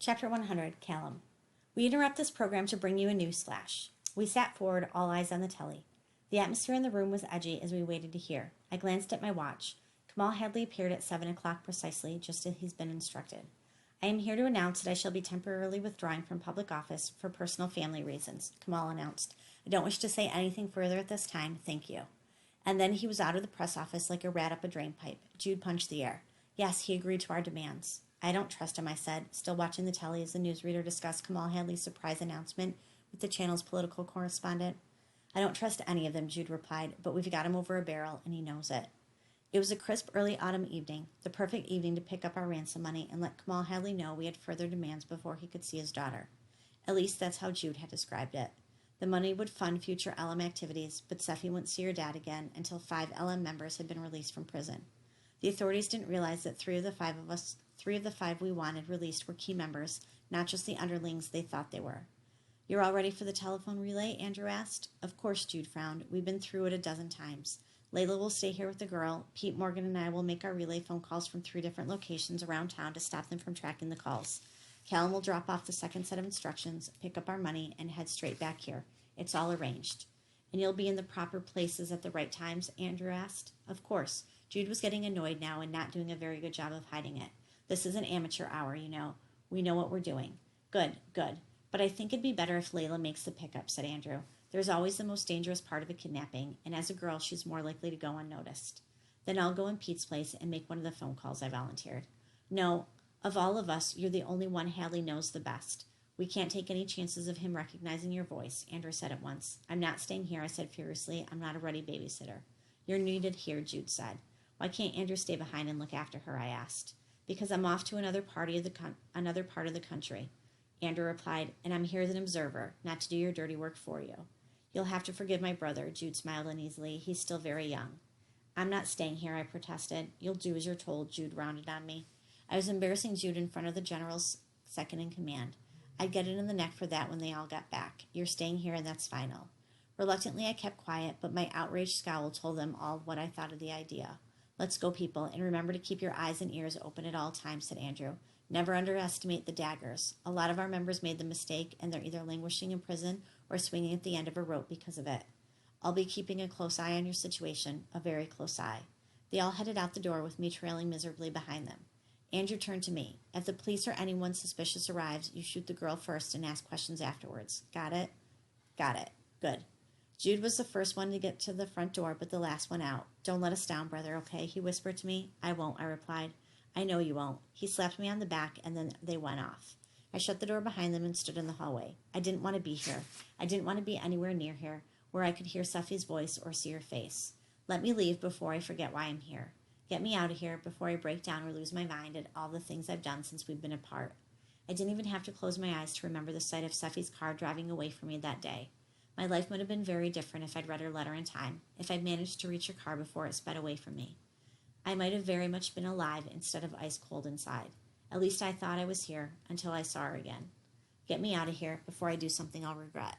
Chapter 100, Callum. We interrupt this program to bring you a news flash. We sat forward, all eyes on the telly. The atmosphere in the room was edgy as we waited to hear. I glanced at my watch. Kamal Hadley appeared at 7 o'clock precisely, just as he's been instructed. I am here to announce that I shall be temporarily withdrawing from public office for personal family reasons, Kamal announced. I don't wish to say anything further at this time, thank you. And then he was out of the press office like a rat up a drain pipe. Jude punched the air. Yes, he agreed to our demands. I don't trust him, I said, still watching the telly as the newsreader discussed Kamal Hadley's surprise announcement with the channel's political correspondent. I don't trust any of them, Jude replied, but we've got him over a barrel, and he knows it. It was a crisp early autumn evening, the perfect evening to pick up our ransom money and let Kamal Hadley know we had further demands before he could see his daughter. At least that's how Jude had described it. The money would fund future LM activities, but Seffi wouldn't see her dad again until 5 LM members had been released from prison. The authorities didn't realize that three of the five we wanted released were key members, not just the underlings they thought they were. You're all ready for the telephone relay? Andrew asked. Of course, Jude frowned. We've been through it a dozen times. Layla will stay here with the girl. Pete Morgan and I will make our relay phone calls from 3 different locations around town to stop them from tracking the calls. Callum will drop off the second set of instructions, pick up our money, and head straight back here. It's all arranged. And you'll be in the proper places at the right times? Andrew asked. Of course. Jude was getting annoyed now and not doing a very good job of hiding it. This is an amateur hour, you know. We know what we're doing. Good. But I think it'd be better if Layla makes the pickup, said Andrew. There's always the most dangerous part of a kidnapping, and as a girl, she's more likely to go unnoticed. Then I'll go in Pete's place and make one of the phone calls, I volunteered. No, of all of us, you're the only one Hadley knows the best. We can't take any chances of him recognizing your voice, Andrew said at once. I'm not staying here, I said furiously. I'm not a ready babysitter. You're needed here, Jude said. Why can't Andrew stay behind and look after her, I asked. Because I'm off to another part of the country. Andrew replied, and I'm here as an observer, not to do your dirty work for you. You'll have to forgive my brother, Jude smiled uneasily. He's still very young. I'm not staying here, I protested. You'll do as you're told, Jude rounded on me. I was embarrassing Jude in front of the general's second in command. I'd get it in the neck for that when they all got back. You're staying here, and that's final. Reluctantly, I kept quiet, but my outraged scowl told them all what I thought of the idea. Let's go, people, and remember to keep your eyes and ears open at all times, said Andrew. Never underestimate the daggers. A lot of our members made the mistake, and they're either languishing in prison or swinging at the end of a rope because of it. I'll be keeping a close eye on your situation, a very close eye. They all headed out the door with me trailing miserably behind them. Andrew turned to me. If the police or anyone suspicious arrives, you shoot the girl first and ask questions afterwards. Got it? Got it. Good. Jude was the first one to get to the front door, but the last one out. Don't let us down, brother, okay? He whispered to me. I won't, I replied. I know you won't. He slapped me on the back, and then they went off. I shut the door behind them and stood in the hallway. I didn't want to be here. I didn't want to be anywhere near here, where I could hear Seffi's voice or see her face. Let me leave before I forget why I'm here. Get me out of here before I break down or lose my mind at all the things I've done since we've been apart. I didn't even have to close my eyes to remember the sight of Seffi's car driving away from me that day. My life would have been very different if I'd read her letter in time, if I'd managed to reach her car before it sped away from me. I might have very much been alive instead of ice cold inside. At least I thought I was here until I saw her again. Get me out of here before I do something I'll regret.